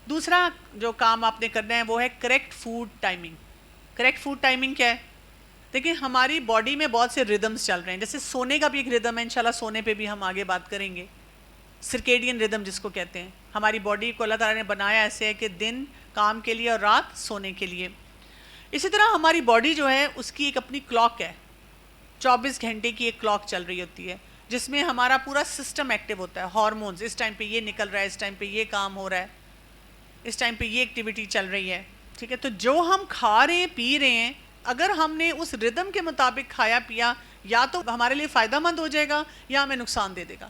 دوسرا جو کام آپ نے کرنا ہے وہ ہے correct food timing. Correct food timing کیا ہے؟ دیکھیں ہماری باڈی میں بہت سے ردمز چل رہے ہیں. جیسے سونے کا بھی ایک ردم ہے، انشاءاللہ سونے پہ بھی ہم آگے بات کریں گے. سرکیڈین ردم جس کو کہتے ہیں. ہماری باڈی کو اللہ تعالیٰ نے بنایا ایسے ہے کہ دن کام کے لیے اور رات سونے کے لیے. اسی طرح ہماری باڈی جو ہے اس کی ایک اپنی کلاک ہے. 24 گھنٹے کی ایک کلاک چل رہی ہوتی ہے جس میں ہمارا پورا سسٹم ایکٹیو ہوتا ہے. ہارمونز، اس ٹائم پہ یہ نکل رہا ہے، اس ٹائم پہ یہ کام ہو رہا ہے، اس ٹائم پہ یہ ایکٹیویٹی چل رہی ہے. ٹھیک ہے، تو جو ہم کھا رہے ہیں پی رہے ہیں، اگر ہم نے اس ردم کے مطابق کھایا پیا یا تو ہمارے لیے فائدہ مند ہو جائے گا یا ہمیں نقصان دے دے گا.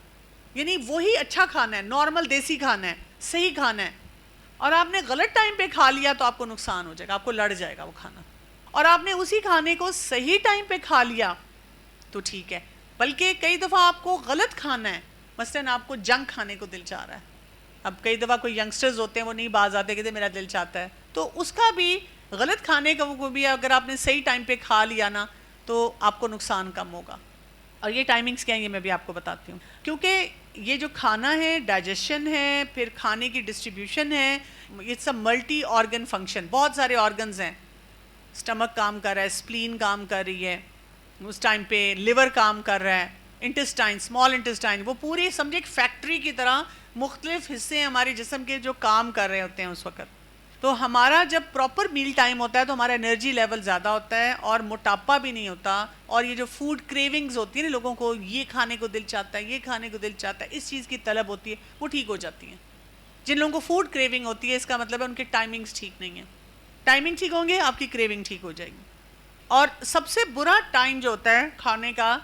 یعنی وہی اچھا کھانا ہے، نارمل دیسی کھانا ہے، صحیح کھانا ہے. اور آپ نے غلط ٹائم پہ کھا لیا تو آپ کو نقصان ہو جائے گا، آپ کو لڑ جائے گا وہ کھانا. اور آپ نے اسی کھانے کو صحیح ٹائم پہ کھا لیا تو ٹھیک ہے. بلکہ کئی دفعہ آپ کو غلط کھانا ہے، مثلاً آپ کو جنک کھانے کو دل چاہ رہا ہے. اب کئی دفعہ کوئی ینگسٹرز ہوتے ہیں وہ نہیں باز آتے کہتے میرا دل چاہتا ہے، تو اس کا بھی غلط کھانے کا وہ بھی اگر آپ نے صحیح ٹائم پہ کھا لیا نا تو آپ کو نقصان کم ہوگا. اور یہ ٹائمنگز کیا ہیں یہ میں بھی آپ کو بتاتی ہوں. کیونکہ یہ جو کھانا ہے، ڈائجیشن ہے، پھر کھانے کی ڈسٹریبیوشن ہے، it's a multi organ function. بہت سارے آرگنز ہیں. سٹمک کام کر رہا ہے، سپلین کام کر رہی ہے اس ٹائم پہ، لیور کام کر رہا ہے، انٹسٹائن، اسمال انٹسٹائن، وہ پوری سمجھے ایک فیکٹری کی طرح مختلف حصے ہیں ہمارے جسم کے جو کام کر رہے ہوتے ہیں اس وقت. تو ہمارا جب پراپر میل ٹائم ہوتا ہے تو ہمارا انرجی لیول زیادہ ہوتا ہے اور موٹاپا بھی نہیں ہوتا. اور یہ جو فوڈ کریونگز ہوتی ہیں نا، لوگوں کو یہ کھانے کو دل چاہتا ہے، یہ کھانے کو دل چاہتا ہے، اس چیز کی طلب ہوتی ہے، وہ ٹھیک ہو جاتی ہیں. جن لوگوں کو فوڈ کریونگ ہوتی ہے اس کا مطلب ہے ان کے ٹائمنگز ٹھیک نہیں ہیں. ٹائمنگ ٹھیک ہوں گے آپ کی کریونگ ٹھیک ہو جائے گی. اور سب سے برا ٹائم جو ہوتا ہے کھانے کا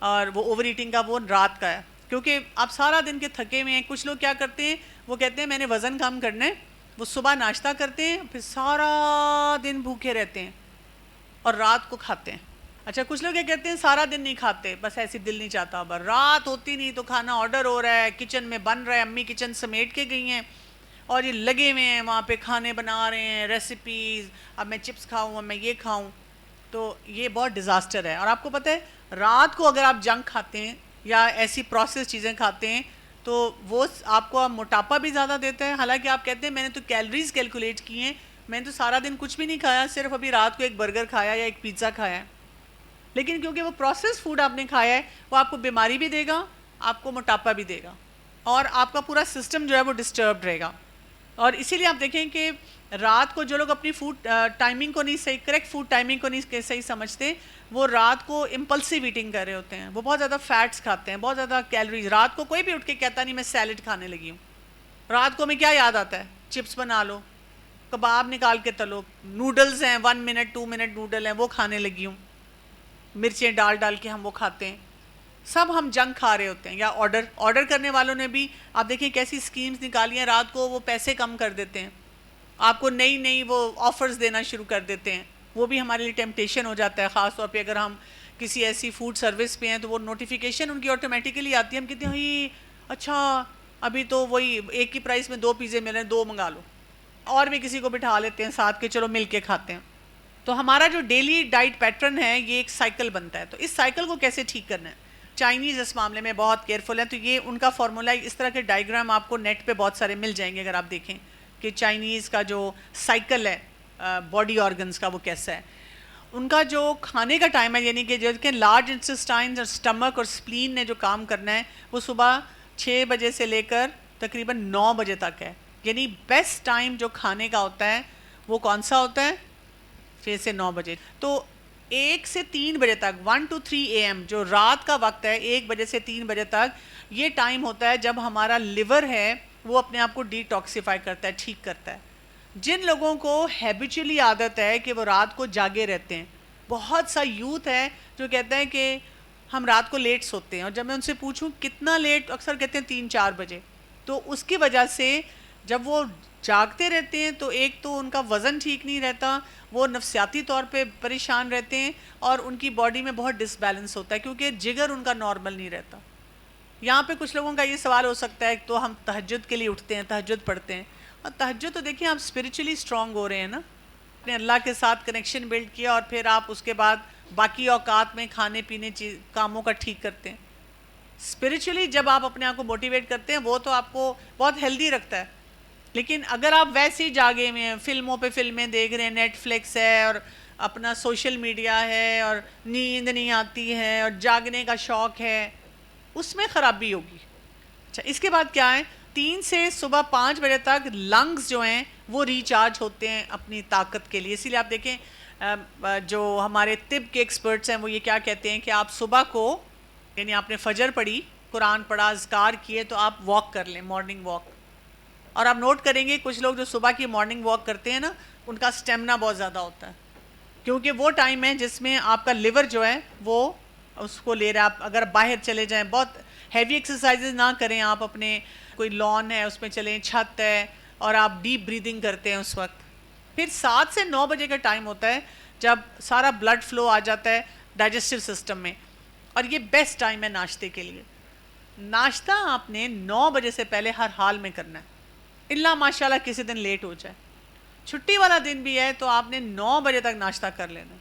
اور وہ اوور ایٹنگ کا، وہ رات کا ہے. کیونکہ آپ سارا دن کے تھکے ہوئے ہیں. کچھ لوگ کیا کرتے ہیں، وہ کہتے ہیں میں نے وزن کم کرنا ہے، وہ صبح ناشتہ کرتے ہیں پھر سارا دن بھوکے رہتے ہیں اور رات کو کھاتے ہیں. اچھا کچھ لوگ یہ کہتے ہیں سارا دن نہیں کھاتے، بس ایسی دل نہیں چاہتا، بس رات ہوتی نہیں تو کھانا آرڈر ہو رہا ہے، کچن میں بن رہا ہے، امی کچن سمیٹ کے گئی ہیں اور یہ لگے ہوئے ہیں وہاں پہ کھانے بنا رہے ہیں، ریسیپیز، اب میں چپس کھاؤں، اب میں یہ کھاؤں. تو یہ بہت ڈیزاسٹر ہے. اور آپ کو پتہ ہے رات کو اگر آپ جنک کھاتے ہیں یا ایسی پروسیس چیزیں کھاتے ہیں تو وہ آپ کو موٹاپا بھی زیادہ دیتا ہے. حالانکہ آپ کہتے ہیں میں نے تو کیلریز کیلکولیٹ کی ہیں، میں نے تو سارا دن کچھ بھی نہیں کھایا، صرف ابھی رات کو ایک برگر کھایا یا ایک پیزا کھایا ہے. لیکن کیونکہ وہ پروسیس فوڈ آپ نے کھایا ہے وہ آپ کو بیماری بھی دے گا، آپ کو موٹاپا بھی دے گا اور آپ کا پورا سسٹم جو ہے وہ ڈسٹربڈ رہے گا. اور اسی لیے آپ دیکھیں کہ رات کو جو لوگ اپنی فوڈ ٹائمنگ کو نہیں صحیح، کریکٹ فوڈ ٹائمنگ کو نہیں صحیح سمجھتے، وہ رات کو امپلسیو ایٹنگ کر رہے ہوتے ہیں. وہ بہت زیادہ فیٹس کھاتے ہیں، بہت زیادہ کیلریز. رات کو کوئی بھی اٹھ کے کہتا نہیں میں سیلڈ کھانے لگی ہوں. رات کو ہمیں کیا یاد آتا ہے؟ چپس بنا لو، کباب نکال کے تلو، نوڈلز ہیں 1 منٹ 2 منٹ نوڈل ہیں وہ کھانے لگی ہوں، مرچیں ڈال کے ہم وہ کھاتے ہیں. سب ہم جنک کھا رہے ہوتے ہیں. یا آرڈر کرنے والوں نے بھی آپ دیکھیں کیسی سکیمز نکالی ہیں، رات کو وہ پیسے کم کر دیتے ہیں، آپ کو نئی وہ آفرز دینا شروع کر دیتے ہیں. وہ بھی ہمارے لیے ٹیمپٹیشن ہو جاتا ہے، خاص طور پہ اگر ہم کسی ایسی فوڈ سروس پہ ہیں تو وہ نوٹیفیکیشن ان کی آٹومیٹیکلی آتی ہے. ہم کہتے ہیں ہی اچھا ابھی تو وہی ایک کی پرائس میں 2 پیزے مل رہے ہیں، 2 منگا لو. اور بھی کسی کو بٹھا لیتے ہیں ساتھ کے، چلو مل کے کھاتے ہیں. تو ہمارا جو ڈیلی ڈائٹ پیٹرن ہے یہ ایک سائیکل بنتا ہے. تو اس سائیکل کو کیسے ٹھیک کرنا ہے؟ چائنیز اس معاملے میں بہت کیئرفل ہیں. تو یہ ان کا فارمولا، اس طرح کے ڈائیگرام آپ کو نیٹ پہ بہت سارے مل جائیں گے اگر آپ دیکھیں کہ چائنیز کا جو سائیکل ہے باڈی آرگنز کا وہ کیسا ہے. ان کا جو کھانے کا ٹائم ہے، یعنی کہ جو کہ لارج انٹسٹائنز اور سٹمک اور سپلین نے جو کام کرنا ہے وہ صبح 6 بجے سے لے کر تقریباً 9 بجے تک ہے. یعنی بیسٹ ٹائم جو کھانے کا ہوتا ہے وہ کون سا ہوتا ہے؟ 6 سے 9 بجے. تو 1 سے 3 بجے تک 1 to 3 AM جو رات کا وقت ہے، 1 بجے سے 3 بجے تک، یہ ٹائم ہوتا ہے جب ہمارا لیور ہے وہ اپنے آپ کو ڈی ٹاکسیفائی کرتا ہے، ٹھیک کرتا ہے. جن لوگوں کو ہیبیچولی عادت ہے کہ وہ رات کو جاگے رہتے ہیں، بہت سا یوتھ ہے جو کہتا ہے کہ ہم رات کو لیٹ سوتے ہیں، اور جب میں ان سے پوچھوں کتنا لیٹ، اکثر کہتے ہیں 3-4 بجے. تو اس کی وجہ سے جب وہ جاگتے رہتے ہیں تو ایک تو ان کا وزن ٹھیک نہیں رہتا، وہ نفسیاتی طور پہ پریشان رہتے ہیں اور ان کی باڈی میں بہت ڈس بیلنس ہوتا ہے کیونکہ جگر ان کا نارمل نہیں رہتا. یہاں پہ کچھ لوگوں کا یہ سوال ہو سکتا ہے تو ہم تہجد کے لیے اٹھتے ہیں، تہجد پڑھتے ہیں. اور تہجد تو دیکھیں آپ اسپریچولی اسٹرانگ ہو رہے ہیں نا، اپنے اللہ کے ساتھ کنیکشن بلڈ کیا اور پھر آپ اس کے بعد باقی اوقات میں کھانے پینے کاموں کا ٹھیک کرتے ہیں. اسپریچولی جب آپ اپنے آپ کو موٹیویٹ کرتے ہیں وہ تو آپ کو بہت ہیلدی رکھتا ہے. لیکن اگر آپ ویسے ہی جاگے ہوئے ہیں، فلموں پہ فلمیں دیکھ رہے ہیں، نیٹ فلکس ہے اور اپنا سوشل میڈیا ہے اور نیند نہیں آتی ہے اور جاگنے کا شوق ہے، اس میں خرابی ہوگی. اچھا، اس کے بعد کیا ہے؟ 3 سے صبح 5 بجے تک لنگز جو ہیں وہ ریچارج ہوتے ہیں اپنی طاقت کے لیے. اسی لیے آپ دیکھیں جو ہمارے طب کے ایکسپرٹس ہیں وہ یہ کیا کہتے ہیں کہ آپ صبح کو، یعنی آپ نے فجر پڑھی، قرآن پڑھا، اذکار کیے، تو آپ واک کر لیں، مارننگ واک. اور آپ نوٹ کریں گے کچھ لوگ جو صبح کی مارننگ واک کرتے ہیں نا، ان کا سٹیمنا بہت زیادہ ہوتا ہے، کیونکہ وہ ٹائم ہے جس میں آپ کا لیور جو ہے وہ اس کو لے رہا ہے. آپ اگر باہر چلے جائیں، بہت ہیوی ایکسرسائزز نہ کریں، آپ اپنے کوئی لان ہے اس میں چلیں، چھت ہے، اور آپ ڈیپ بریدنگ کرتے ہیں اس وقت. پھر 7 سے 9 بجے کا ٹائم ہوتا ہے جب سارا بلڈ فلو آ جاتا ہے ڈائجسٹو سسٹم میں، اور یہ بیسٹ ٹائم ہے ناشتے کے لیے. ناشتہ آپ نے 9 بجے سے پہلے ہر حال میں کرنا ہے، اللہ ماشاءاللہ کسی دن لیٹ ہو جائے. چھٹی والا دن بھی ہے تو آپ نے 9 بجے تک ناشتہ کر لینا.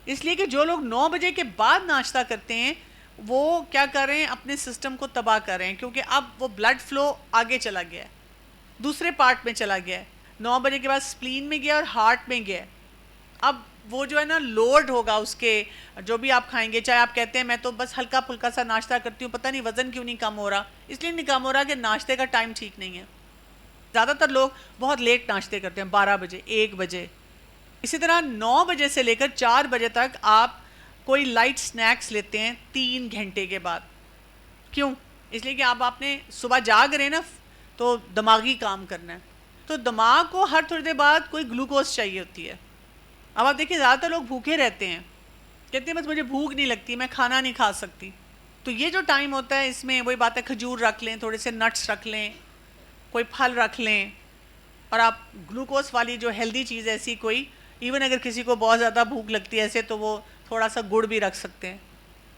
اس لیے کہ جو لوگ 9 بجے کے بعد ناشتہ کرتے ہیں وہ کیا کر رہے ہیں؟ اپنے سسٹم کو تباہ کر رہے ہیں، کیونکہ اب وہ بلڈ فلو آگے چلا گیا ہے، دوسرے پارٹ میں چلا گیا ہے. 9 بجے کے بعد سپلین میں گیا اور ہارٹ میں گیا. اب وہ جو ہے نا لوڈ ہوگا اس کے، جو بھی آپ کھائیں گے، چاہے آپ کہتے ہیں میں تو بس ہلکا پھلکا سا ناشتہ کرتی ہوں، پتہ نہیں وزن کیوں نہیں کم ہو رہا. اس لیے نہیں کم ہو رہا کہ ناشتے کا ٹائم ٹھیک نہیں ہے. زیادہ تر لوگ بہت لیٹ ناشتے کرتے ہیں، 12 بجے، 1 بجے. اسی طرح 9 بجے سے لے کر 4 بجے تک آپ کوئی لائٹ سنیکس لیتے ہیں 3 گھنٹے کے بعد. کیوں؟ اس لیے کہ آپ نے صبح جاگ رہے ہیں نا، تو دماغی کام کرنا ہے، تو دماغ کو ہر تھوڑی دیر بعد کوئی گلوکوز چاہیے ہوتی ہے. اب آپ دیکھیں زیادہ تر لوگ بھوکے رہتے ہیں، کہتے ہیں بس مجھے بھوک نہیں لگتی، میں کھانا نہیں کھا سکتی. تو یہ جو ٹائم ہوتا ہے اس میں وہی بات ہے، کھجور رکھ لیں، تھوڑے سے نٹس رکھ لیں، کوئی پھل رکھ لیں، اور آپ گلوکوز والی جو ہیلدی چیز ایسی کوئی، ایون اگر کسی کو بہت زیادہ بھوک لگتی ہے ایسے، تو وہ تھوڑا سا گڑ بھی رکھ سکتے ہیں،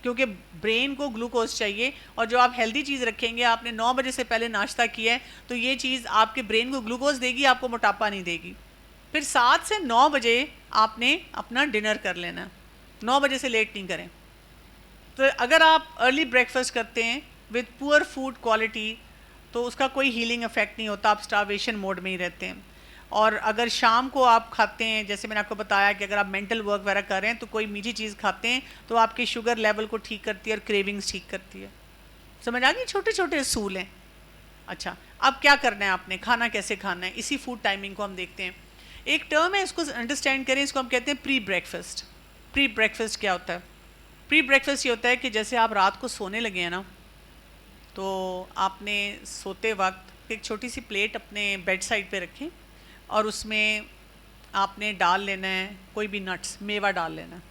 کیونکہ برین کو گلوکوز چاہیے. اور جو آپ ہیلدی چیز رکھیں گے، آپ نے 9 بجے سے پہلے ناشتہ کیا ہے، تو یہ چیز آپ کے برین کو گلوکوز دے گی، آپ کو موٹاپا نہیں دے گی. پھر 7 سے 9 بجے آپ نے اپنا ڈنر کر لینا، 9 بجے سے لیٹ نہیں کریں. تو اگر آپ ارلی بریکفاسٹ کرتے ہیں وتھ پور فوڈ کوالٹی، تو اس کا کوئی ہیلنگ افیکٹ نہیں ہوتا، آپ سٹارویشن موڈ میں ہی رہتے ہیں. اور اگر شام کو آپ کھاتے ہیں، جیسے میں نے آپ کو بتایا کہ اگر آپ مینٹل ورک وغیرہ کر رہے ہیں تو کوئی میٹھی چیز کھاتے ہیں تو آپ کے شوگر لیول کو ٹھیک کرتی ہے اور کریونگز ٹھیک کرتی ہے. سمجھ آ گئی؟ چھوٹے چھوٹے اصول ہیں. اچھا، اب کیا کرنا ہے آپ نے، کھانا کیسے کھانا ہے، اسی فوڈ ٹائمنگ کو ہم دیکھتے ہیں. ایک ٹرم ہے، اس کو انڈرسٹینڈ کریں، اس کو ہم کہتے ہیں پری بریکفاسٹ. پری بریکفاسٹ کیا ہوتا ہے؟ پری بریکفاسٹ یہ ہوتا ہے کہ جیسے آپ رات کو سونے لگے ہیں نا، تو آپ نے سوتے وقت ایک چھوٹی سی پلیٹ اپنے بیڈ سائڈ پہ رکھیں، اور اس میں آپ نے ڈال لینا ہے کوئی بھی نٹس، میوہ ڈال لینا ہے،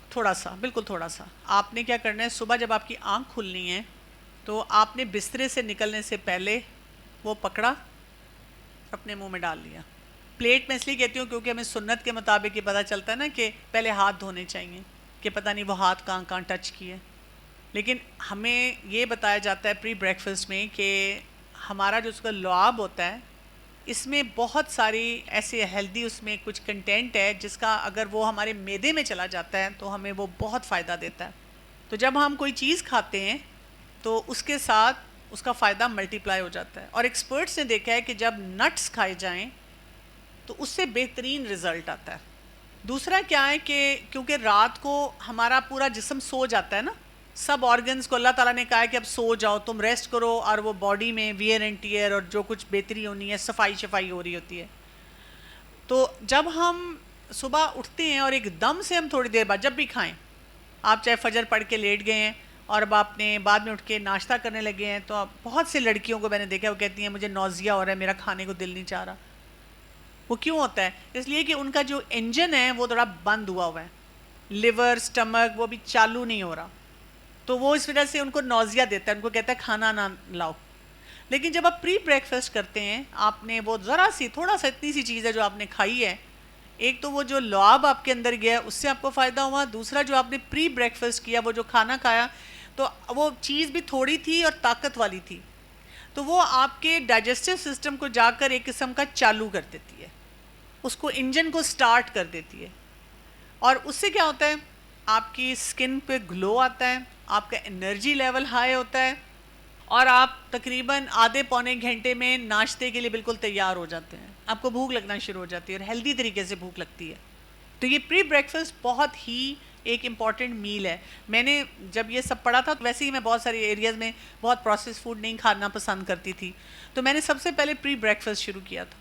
تھوڑا سا، بالکل تھوڑا سا. آپ نے کیا کرنا ہے، صبح جب آپ کی آنکھ کھلنی ہے تو آپ نے بسترے سے نکلنے سے پہلے وہ پکڑا، اپنے منہ میں ڈال لیا. پلیٹ میں اس لیے کہتی ہوں کیونکہ ہمیں سنت کے مطابق یہ پتہ چلتا ہے نا کہ پہلے ہاتھ دھونے چاہیے، کہ پتہ نہیں وہ ہاتھ کہاں کہاں ٹچ کیے. لیکن ہمیں یہ بتایا جاتا ہے پری بریکفاسٹ میں کہ ہمارا جو اس کا لعاب ہوتا ہے، اس میں بہت ساری ایسے ہیلدی اس میں کچھ کنٹینٹ ہے جس کا اگر وہ ہمارے معدے میں چلا جاتا ہے تو ہمیں وہ بہت فائدہ دیتا ہے. تو جب ہم کوئی چیز کھاتے ہیں تو اس کے ساتھ اس کا فائدہ ملٹی پلائی ہو جاتا ہے. اور ایکسپرٹس نے دیکھا ہے کہ جب نٹس کھائے جائیں تو اس سے بہترین رزلٹ آتا ہے. دوسرا کیا ہے کہ کیونکہ رات کو ہمارا پورا جسم سو جاتا ہے نا، سب آرگنز کو اللہ تعالیٰ نے کہا ہے کہ اب سو جاؤ، تم ریسٹ کرو، اور وہ باڈی میں ویئر اینڈ ٹیئر اور جو کچھ بہتری ہونی ہے، صفائی شفائی ہو رہی ہوتی ہے. تو جب ہم صبح اٹھتے ہیں اور ایک دم سے ہم تھوڑی دیر بعد جب بھی کھائیں، آپ چاہے فجر پڑھ کے لیٹ گئے ہیں اور اب آپ نے بعد میں اٹھ کے ناشتہ کرنے لگے ہیں، تو آپ بہت سی لڑکیوں کو میں نے دیکھا، وہ کہتی ہیں مجھے نوزیا ہو رہا ہے، میرا کھانے کو دل نہیں چاہ رہا. وہ کیوں ہوتا ہے؟ اس لیے کہ ان کا جو انجن ہے وہ تھوڑا بند ہوا ہوا ہے، لیور، سٹمک، وہ بھی چالو نہیں ہو رہا، تو وہ اس وجہ سے ان کو نوزیا دیتا ہے، ان کو کہتا ہے کھانا نہ لاؤ. لیکن جب آپ پری بریکفاسٹ کرتے ہیں، آپ نے وہ ذرا سی، تھوڑا سا، اتنی سی چیز ہے جو آپ نے کھائی ہے، ایک تو وہ جو لعاب آپ کے اندر گیا اس سے آپ کو فائدہ ہوا، دوسرا جو آپ نے پری بریکفاسٹ کیا، وہ جو کھانا کھایا، تو وہ چیز بھی تھوڑی تھی اور طاقت والی تھی، تو وہ آپ کے ڈائجسٹو سسٹم کو جا کر ایک قسم کا چالو کر دیتی ہے، اس کو انجن کو سٹارٹ کر دیتی ہے. اور اس سے کیا ہوتا ہے؟ آپ کی سکن پہ گلو آتا ہے، آپ کا انرجی لیول ہائی ہوتا ہے، اور آپ تقریباً آدھے پونے گھنٹے میں ناشتے کے لیے بالکل تیار ہو جاتے ہیں. آپ کو بھوک لگنا شروع ہو جاتی ہے اور ہیلدی طریقے سے بھوک لگتی ہے. تو یہ پری بریکفاسٹ بہت ہی ایک امپورٹنٹ میل ہے. میں نے جب یہ سب پڑھا تھا ویسے ہی میں بہت ساری ایریاز میں بہت پروسیس فوڈ نہیں کھانا پسند کرتی تھی, تو میں نے سب سے پہلے پری بریکفاسٹ شروع کیا تھا.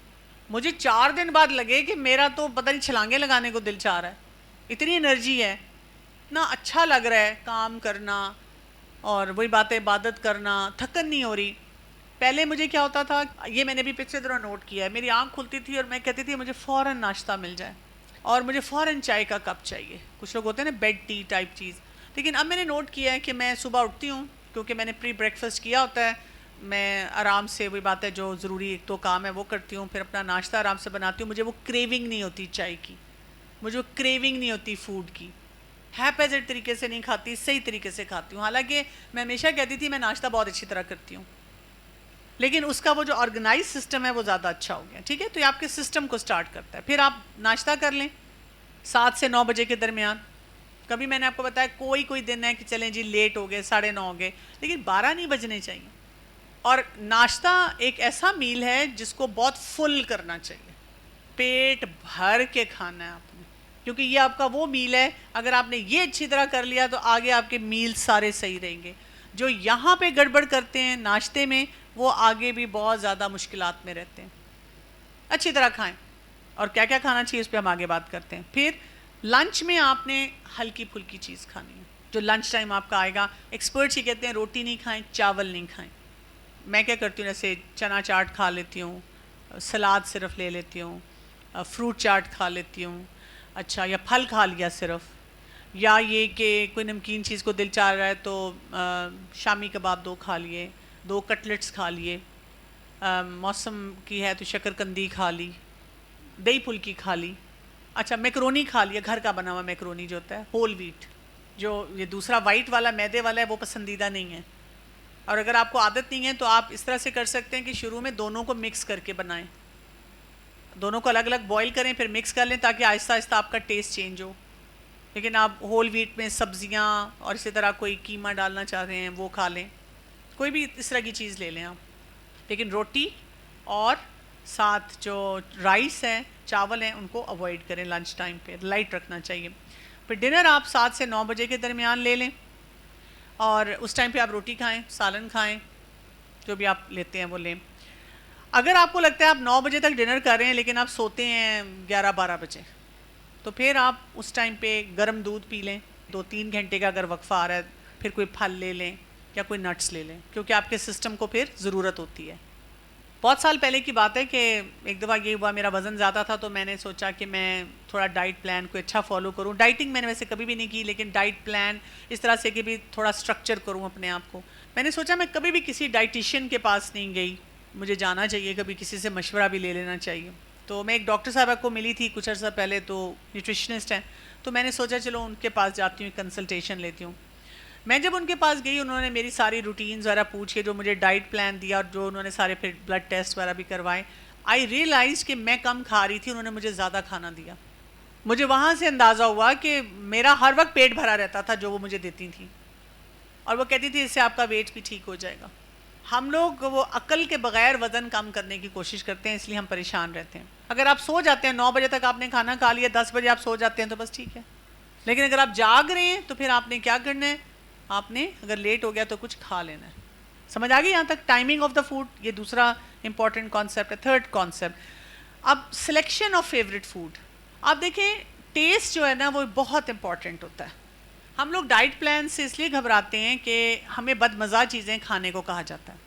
مجھے 4 دن بعد لگے کہ میرا تو پتہ نہیں چھلانگے لگانے کو دل چاہ رہا ہے, اتنی انرجی ہے, اتنا اچھا لگ رہا ہے کام کرنا, اور وہی بات ہے عبادت کرنا, تھکن نہیں ہو رہی. پہلے مجھے کیا ہوتا تھا, یہ میں نے بھی پچھلے دنوں نوٹ کیا ہے, میری آنکھ کھلتی تھی اور میں کہتی تھی مجھے فوراً ناشتہ مل جائے اور مجھے فوراً چائے کا کپ چاہیے. کچھ لوگ ہوتے ہیں نا بیڈ ٹی ٹائپ چیز. لیکن اب میں نے نوٹ کیا ہے کہ میں صبح اٹھتی ہوں کیونکہ میں نے پری بریکفاسٹ کیا ہوتا ہے, میں آرام سے وہی بات ہے جو ضروری ایک تو کام ہے وہ کرتی ہوں, پھر اپنا ناشتہ آرام سے بناتی ہوں. مجھے وہ کریونگ نہیں ہوتی چائے کی, مجھے وہ کریونگ نہیں ہوتی فوڈ کی. ہیپیزٹ طریقے سے نہیں کھاتی, صحیح طریقے سے کھاتی ہوں. حالانکہ میں ہمیشہ کہتی تھی میں ناشتہ بہت اچھی طرح کرتی ہوں, لیکن اس کا وہ جو آرگنائز سسٹم ہے وہ زیادہ اچھا ہو گیا. ٹھیک ہے, تو یہ آپ کے سسٹم کو سٹارٹ کرتا ہے. پھر آپ ناشتہ کر لیں 7 سے 9 بجے کے درمیان. کبھی میں نے آپ کو بتایا کوئی دن ہے کہ چلیں جی لیٹ ہو گئے 9:30 ہو گئے, لیکن 12 نہیں بجنے چاہیے. اور ناشتہ ایک ایسا میل ہے جس کو بہت فل کرنا چاہیے, پیٹ بھر کے کھانا ہے آپ نے, کیونکہ یہ آپ کا وہ میل ہے. اگر آپ نے یہ اچھی طرح کر لیا تو آگے آپ کے میل سارے صحیح رہیں گے. جو یہاں پہ گڑبڑ کرتے ہیں ناشتے میں وہ آگے بھی بہت زیادہ مشکلات میں رہتے ہیں. اچھی طرح کھائیں, اور کیا کیا کھانا چاہیے اس پہ ہم آگے بات کرتے ہیں. پھر لنچ میں آپ نے ہلکی پھلکی چیز کھانی ہے. جو لنچ ٹائم آپ کا آئے گا, ایکسپرٹس یہ کہتے ہیں روٹی نہیں کھائیں, چاول نہیں کھائیں. میں کیا کرتی ہوں, جیسے چنا چاٹ کھا لیتی ہوں, سلاد صرف لے لیتی ہوں, فروٹ چاٹ کھا لیتی ہوں, اچھا, یا پھل کھا لیا صرف, یا یہ کہ کوئی نمکین چیز کو دل چاہ رہا ہے تو شامی کباب 2 کھا لیے, 2 کٹلٹس کھا لیے, موسم کی ہے تو شکر کندی کھا لی, دہی پھلکی کھا لی. اچھا, میکرونی کھا لیا, گھر کا بنا ہوا میکرونی جو ہوتا ہے ہول ویٹ. جو یہ دوسرا وائٹ والا میدے والا ہے وہ پسندیدہ نہیں ہے. اور اگر آپ کو عادت نہیں ہے تو آپ اس طرح سے کر سکتے ہیں کہ شروع میں دونوں کو مکس کر کے بنائیں, دونوں کو الگ الگ بوائل کریں, پھر مکس کر لیں تاکہ آہستہ آہستہ آپ کا ٹیسٹ چینج ہو. لیکن آپ ہول ویٹ میں سبزیاں اور اسی طرح کوئی قیمہ ڈالنا چاہ رہے ہیں وہ کھا لیں, کوئی بھی اس طرح کی چیز لے لیں آپ. لیکن روٹی اور ساتھ جو رائس ہے, چاول ہیں, ان کو اوائڈ کریں لنچ ٹائم پہ, لائٹ رکھنا چاہیے. پھر ڈنر آپ 7 سے 9 بجے کے درمیان لے لیں, اور اس ٹائم پہ آپ روٹی کھائیں, سالن کھائیں, جو بھی آپ لیتے ہیں وہ لیں. اگر آپ کو لگتا ہے آپ 9 بجے تک ڈنر کر رہے ہیں لیکن آپ سوتے ہیں 11-12 بجے, تو پھر آپ اس ٹائم پہ گرم دودھ پی لیں. 2-3 گھنٹے کا اگر وقفہ آ رہا ہے پھر کوئی پھل لے لیں یا کوئی نٹس لے لیں, کیونکہ آپ کے سسٹم کو پھر ضرورت ہوتی ہے. بہت سال پہلے کی بات ہے کہ ایک دفعہ یہ ہوا, میرا وزن زیادہ تھا تو میں نے سوچا کہ میں تھوڑا ڈائٹ پلان کو اچھا فالو کروں. ڈائٹنگ میں نے ویسے کبھی بھی نہیں کی, لیکن ڈائٹ پلان اس طرح سے کہ بھی تھوڑا سٹرکچر کروں اپنے آپ کو. میں نے سوچا میں کبھی بھی کسی ڈائٹیشین کے پاس نہیں گئی, مجھے جانا چاہیے, کبھی کسی سے مشورہ بھی لے لینا چاہیے. تو میں ایک ڈاکٹر صاحبہ کو ملی تھی کچھ عرصہ پہلے, تو نیوٹریشنسٹ ہیں, تو میں نے سوچا چلو ان کے پاس جاتی ہوں, کنسلٹیشن لیتی ہوں. میں جب ان کے پاس گئی, انہوں نے میری ساری روٹینز وغیرہ پوچھ کے جو مجھے ڈائٹ پلان دیا, اور جو انہوں نے سارے پھر بلڈ ٹیسٹ وغیرہ بھی کروائے, آئی ریئلائز کہ میں کم کھا رہی تھی, انہوں نے مجھے زیادہ کھانا دیا. مجھے وہاں سے اندازہ ہوا کہ میرا ہر وقت پیٹ بھرا رہتا تھا جو وہ مجھے دیتی تھیں, اور وہ کہتی تھی اس سے آپ کا ویٹ بھی ٹھیک ہو جائے گا. ہم لوگ وہ عقل کے بغیر وزن کم کرنے کی کوشش کرتے ہیں, اس لیے ہم پریشان رہتے ہیں. اگر آپ سو جاتے ہیں 9 بجے تک آپ نے کھانا کھا لیا, 10 بجے آپ سو جاتے ہیں تو بس ٹھیک ہے. لیکن اگر آپ جاگ رہے ہیں تو پھر آپ نے کیا کرنا ہے, آپ نے اگر لیٹ ہو گیا تو کچھ کھا لینا ہے. سمجھ آ گئی یہاں تک ٹائمنگ آف دا فوڈ, یہ دوسرا امپورٹنٹ کانسیپٹ ہے. تھرڈ کانسیپٹ, اب سلیکشن آف فیوریٹ فوڈ. آپ دیکھیں ٹیسٹ جو ہے نا وہ بہت امپورٹنٹ ہوتا ہے. ہم لوگ ڈائٹ پلان سے اس لیے گھبراتے ہیں کہ ہمیں بدمزہ چیزیں کھانے کو کہا جاتا ہے.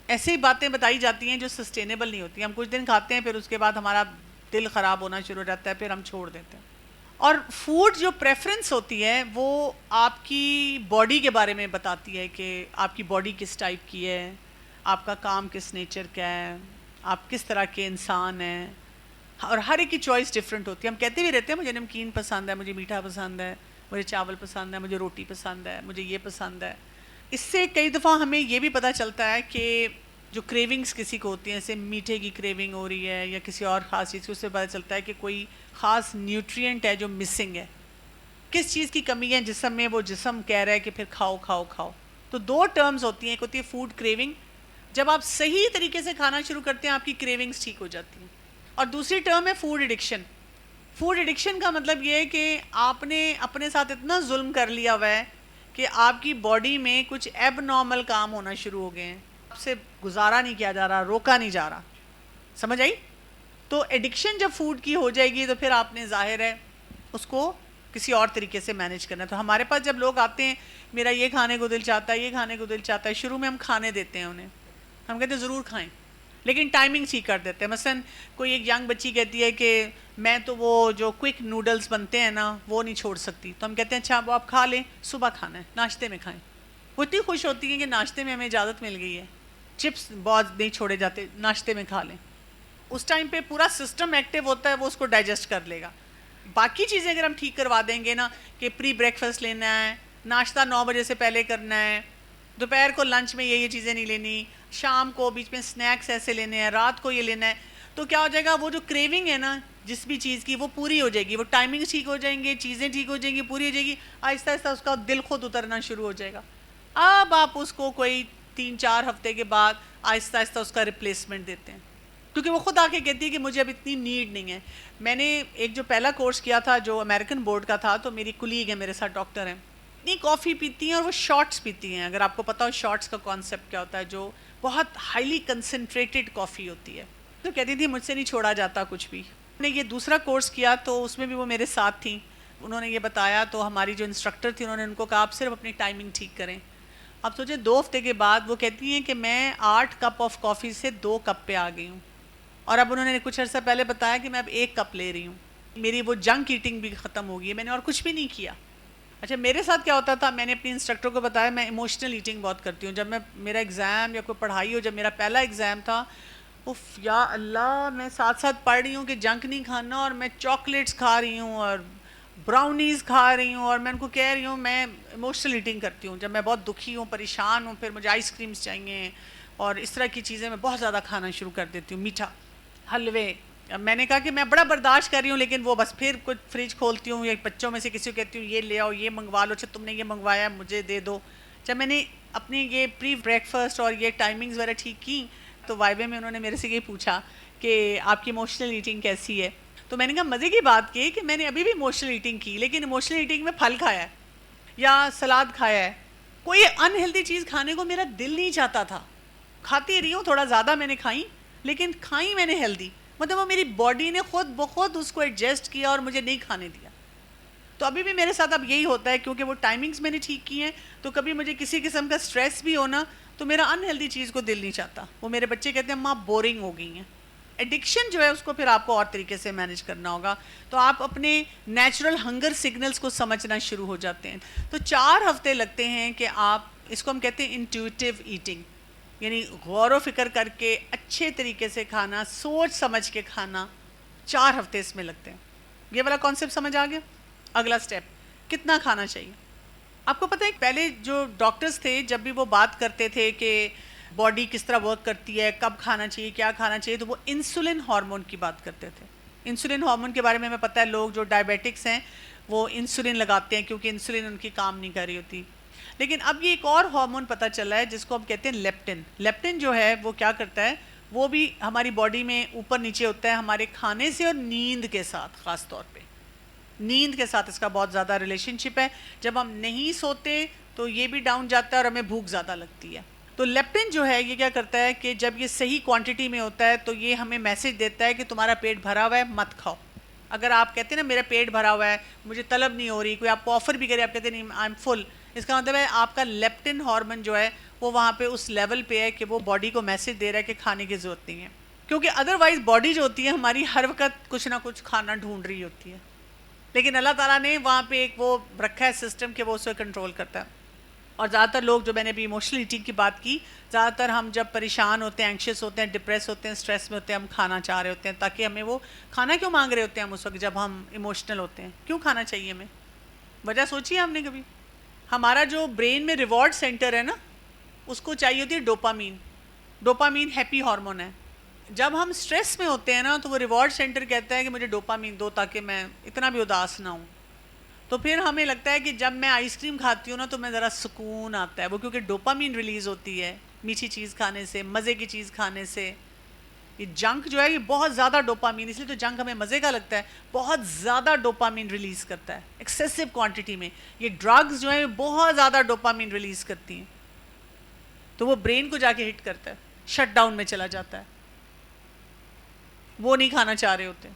ایسی باتیں بتائی جاتی ہیں جو سسٹینیبل نہیں ہوتی. ہم کچھ دن کھاتے ہیں, پھر اس کے بعد ہمارا دل خراب ہونا شروع ہو جاتا ہے, پھر ہم چھوڑ دیتے ہیں. اور فوڈ جو پریفرنس ہوتی ہے وہ آپ کی باڈی کے بارے میں بتاتی ہے کہ آپ کی باڈی کس ٹائپ کی ہے, آپ کا کام کس نیچر کا ہے, آپ کس طرح کے انسان ہیں, اور ہر ایک کی چوائس ڈفرینٹ ہوتی ہے. ہم کہتے بھی رہتے ہیں مجھے نمکین پسند ہے, مجھے میٹھا پسند ہے, مجھے چاول پسند ہے, مجھے روٹی پسند ہے, مجھے یہ پسند ہے. اس سے کئی دفعہ ہمیں یہ بھی پتہ چلتا ہے کہ جو کریونگز کسی کو ہوتی ہیں, جیسے میٹھے کی کریونگ ہو رہی ہے یا کسی اور خاص چیز کی, اس سے پتہ چلتا ہے کہ کوئی خاص نیوٹرینٹ ہے جو مسنگ ہے, کس چیز کی کمی ہے جسم میں, وہ جسم کہہ رہا ہے کہ پھر کھاؤ کھاؤ کھاؤ. تو دو ٹرمز ہوتی ہیں، ایک ہوتی ہے فوڈ کریونگ، جب آپ صحیح طریقے سے کھانا شروع کرتے ہیں آپ کی کریونگز ٹھیک ہو جاتی ہیں، اور دوسری ٹرم ہے فوڈ ایڈکشن۔ فوڈ ایڈکشن کا مطلب یہ ہے کہ آپ نے اپنے ساتھ اتنا ظلم کر لیا ہوا ہے کہ آپ کی باڈی میں کچھ ایب نارمل کام ہونا شروع ہو گئے ہیں، آپ سے گزارا نہیں کیا جا رہا، روکا نہیں جا رہا، سمجھ آئی؟ تو ایڈکشن جب فوڈ کی ہو جائے گی تو پھر آپ نے ظاہر ہے اس کو کسی اور طریقے سے مینیج کرنا ہے۔ تو ہمارے پاس جب لوگ آتے ہیں میرا یہ کھانے کو دل چاہتا ہے، یہ کھانے کو دل چاہتا ہے، شروع میں ہم کھانے دیتے ہیں انہیں، ہم کہتے ہیں ضرور کھائیں، لیکن ٹائمنگ ٹھیک کر دیتے ہیں۔ مثلا کوئی ایک ینگ بچی کہتی ہے کہ میں تو وہ جو کوئک نوڈلز بنتے ہیں نا وہ نہیں چھوڑ سکتی، تو ہم کہتے ہیں اچھا وہ آپ کھا لیں، صبح کھانا ہے، ناشتے میں کھائیں۔ وہ اتنی خوش ہوتی ہیں کہ ناشتے میں ہمیں اجازت مل گئی ہے، چپس بہت نہیں چھوڑے جاتے، ناشتے میں کھا لیں۔ اس ٹائم پہ پورا سسٹم ایکٹیو ہوتا ہے، وہ اس کو ڈائجسٹ کر لے گا۔ باقی چیزیں اگر ہم ٹھیک کروا دیں گے نا کہ پری بریک فاسٹ لینا ہے، ناشتہ 9 بجے سے پہلے کرنا ہے، دوپہر کو لنچ میں یہ چیزیں نہیں لینی، شام کو بیچ میں سنیکس ایسے لینے ہیں، رات کو یہ لینا ہے، تو کیا ہو جائے گا وہ جو کریونگ ہے نا جس بھی چیز کی وہ پوری ہو جائے گی، وہ ٹائمنگ ٹھیک ہو جائیں گے، چیزیں ٹھیک ہو جائیں گی، پوری ہو جائے گی، آہستہ آہستہ اس کا دل خود اترنا شروع ہو جائے گا۔ اب آپ اس کو کوئی 3-4 ہفتے کے بعد آہستہ آہستہ اس کا ریپلیسمنٹ دیتے ہیں، کیونکہ وہ خود آ کے کہتی ہے کہ مجھے اب اتنی نیڈ نہیں ہے۔ میں نے ایک جو پہلا کورس کیا تھا جو امریکن بورڈ کا تھا، تو میری کلیگ ہے میرے ساتھ ڈاکٹر ہیں، اتنی کافی پیتی ہیں اور وہ شارٹس پیتی ہیں، اگر آپ کو پتا ہو شارٹس کا کانسیپٹ کیا ہوتا ہے، جو بہت ہائیلی کنسنٹریٹڈ کافی ہوتی ہے، تو کہتی تھی مجھ سے نہیں چھوڑا جاتا کچھ بھی۔ میں نے یہ دوسرا کورس کیا تو اس میں بھی وہ میرے ساتھ تھیں، انہوں نے یہ بتایا، تو ہماری جو انسٹرکٹر تھی انہوں نے ان کو کہا آپ صرف اپنی ٹائمنگ ٹھیک کریں۔ اب سوچیں 2 ہفتے کے بعد وہ کہتی ہیں کہ میں 8 کپ آف کافی سے 2 کپ پہ آ گئی ہوں، اور اب انہوں نے کچھ عرصہ پہلے بتایا کہ میں اب 1 کپ لے رہی ہوں، میری وہ جنک ایٹنگ بھی ختم ہو گئی ہے، میں نے اور کچھ بھی نہیں کیا۔ اچھا میرے ساتھ کیا ہوتا تھا، میں نے اپنی انسٹرکٹر کو بتایا میں ایموشنل ایٹنگ بہت کرتی ہوں، جب میں میرا ایگزام یا کوئی پڑھائی ہو، جب میرا پہلا ایگزام تھا، اف یا اللہ، میں ساتھ ساتھ پڑھ رہی ہوں کہ جنک نہیں کھانا، اور میں چاکلیٹس کھا رہی ہوں اور براؤنیز کھا رہی ہوں، اور میں ان کو کہہ رہی ہوں میں ایموشنل ایٹنگ کرتی ہوں، جب میں بہت دکھی ہوں، پریشان ہوں، پھر مجھے آئس کریمز چاہیے اور اس طرح کی چیزیں میں بہت زیادہ کھانا شروع کر دیتی ہوں، میٹھا، حلوے۔ میں نے کہا کہ میں بڑا برداشت کر رہی ہوں، لیکن وہ بس پھر کچھ فریج کھولتی ہوں یا بچوں میں سے کسی کو کہتی ہوں یہ لے آؤ، یہ منگوا لو، اچھا تم نے یہ منگوایا مجھے دے دو۔ جب میں نے اپنی یہ پری بریک فاسٹ اور یہ ٹائمنگز وغیرہ ٹھیک کی تو وائبے میں انہوں نے میرے سے یہ پوچھا کہ آپ کی ایموشنل ایٹنگ کیسی ہے، تو میں نے کہا مزے کی بات یہ کہ میں نے ابھی بھی ایموشنل ایٹنگ کی، لیکن ایموشنل ایٹنگ میں پھل کھایا ہے یا سلاد کھایا ہے، کوئی انہیلدی چیز کھانے کو میرا دل نہیں چاہتا تھا۔ کھاتی رہی ہوں، تھوڑا زیادہ میں نے کھائیں، لیکن کھائیں میں نے ہیلدی، مطلب وہ میری باڈی نے خود بخود اس کو ایڈجسٹ کیا اور مجھے نہیں کھانے دیا۔ تو ابھی بھی میرے ساتھ اب یہی ہوتا ہے، کیونکہ وہ ٹائمنگز میں نے ٹھیک کی ہیں، تو کبھی مجھے کسی قسم کا سٹریس بھی ہونا تو میرا انہیلدی چیز کو دل نہیں چاہتا۔ وہ میرے بچے کہتے ہیں ماں بورنگ ہو گئی ہیں۔ ایڈکشن جو ہے اس کو پھر آپ کو اور طریقے سے مینیج کرنا ہوگا، تو آپ اپنے نیچرل ہنگر سگنلز کو سمجھنا شروع ہو جاتے ہیں۔ تو 4 ہفتے لگتے ہیں کہ آپ اس کو ہم کہتے ہیں انٹیوٹیو ایٹنگ، یعنی غور و فکر کر کے اچھے طریقے سے کھانا، سوچ سمجھ کے کھانا، 4 ہفتے اس میں لگتے ہیں۔ یہ والا کانسیپٹ سمجھ آ گیا؟ اگلا سٹیپ کتنا کھانا چاہیے۔ آپ کو پتہ ہے پہلے جو ڈاکٹرز تھے جب بھی وہ بات کرتے تھے کہ باڈی کس طرح ورک کرتی ہے، کب کھانا چاہیے، کیا کھانا چاہیے، تو وہ انسولن ہارمون کی بات کرتے تھے۔ انسولن ہارمون کے بارے میں ہمیں پتہ ہے، لوگ جو ڈائبیٹکس ہیں وہ انسولن لگاتے ہیں کیونکہ انسولن ان کی کام نہیں کر رہی ہوتی۔ لیکن اب یہ ایک اور ہارمون پتہ چلا ہے جس کو ہم کہتے ہیں لیپٹن۔ لیپٹن جو ہے وہ کیا کرتا ہے، وہ بھی ہماری باڈی میں اوپر نیچے ہوتا ہے ہمارے کھانے سے اور نیند کے ساتھ، خاص طور پہ نیند کے ساتھ اس کا بہت زیادہ ریلیشن شپ ہے۔ جب ہم نہیں سوتے تو یہ بھی ڈاؤن جاتا ہے اور ہمیں بھوک زیادہ لگتی ہے۔ تو لیپٹن جو ہے یہ کیا کرتا ہے کہ جب یہ صحیح کوانٹٹی میں ہوتا ہے تو یہ ہمیں میسج دیتا ہے کہ تمہارا پیٹ بھرا ہوا ہے، مت کھاؤ۔ اگر آپ کہتے ہیں نا میرا پیٹ بھرا ہوا ہے، مجھے طلب نہیں ہو رہی، کوئی آپ کو آفر بھی کرے آپ کہتے ہیں نہیں آئی ایم فل، اس کا مطلب ہے آپ کا لیپٹن ہارمون جو ہے وہ وہاں پہ اس لیول پہ ہے کہ وہ باڈی کو میسج دے رہا ہے کہ کھانے کی ضرورت نہیں ہے، کیونکہ ادروائز باڈی جو ہوتی ہے ہماری ہر وقت کچھ نہ کچھ کھانا ڈھونڈ رہی ہوتی ہے، لیکن اللہ تعالیٰ نے وہاں پہ ایک وہ رکھا ہے سسٹم کہ وہ اسے کنٹرول کرتا ہے۔ اور زیادہ تر لوگ جو میں نے ابھی ایموشنل ایٹنگ کی بات کی، زیادہ تر ہم جب پریشان ہوتے ہیں، اینکشیس ہوتے ہیں، ڈپریس ہوتے ہیں، اسٹریس میں ہوتے ہیں، ہم کھانا چاہ رہے ہوتے ہیں، تاکہ ہمیں وہ کھانا کیوں مانگ رہے ہوتے ہیں ہم اس وقت جب ہم ایموشنل ہوتے ہیں، کیوں کھانا چاہیے ہمیں؟ وجہ سوچی ہے ہم نے کبھی؟ ہمارا جو برین میں ریوارڈ سینٹر ہے نا، اس کو چاہیے ہوتی ہے ڈوپامین۔ ڈوپامین ہیپی ہارمون ہے۔ جب ہم سٹریس میں ہوتے ہیں نا تو وہ ریوارڈ سینٹر کہتا ہے کہ مجھے ڈوپامین دو تاکہ میں اتنا بھی اداس نہ ہوں۔ تو پھر ہمیں لگتا ہے کہ جب میں آئس کریم کھاتی ہوں نا تو میں ذرا سکون آتا ہے، وہ کیونکہ ڈوپامین ریلیز ہوتی ہے میٹھی چیز کھانے سے، مزے کی چیز کھانے سے. یہ جنک جو ہے یہ بہت زیادہ ڈوپامین، اس لیے تو جنک ہمیں مزے کا لگتا ہے، بہت زیادہ ڈوپامین ریلیز کرتا ہے ایکسیسو کوانٹٹی میں. یہ ڈرگز جو ہیں یہ بہت زیادہ ڈوپامین ریلیز کرتی ہیں، تو وہ برین کو جا کے ہٹ کرتا ہے، شٹ ڈاؤن میں چلا جاتا ہے، وہ نہیں کھانا چاہ رہے ہوتے.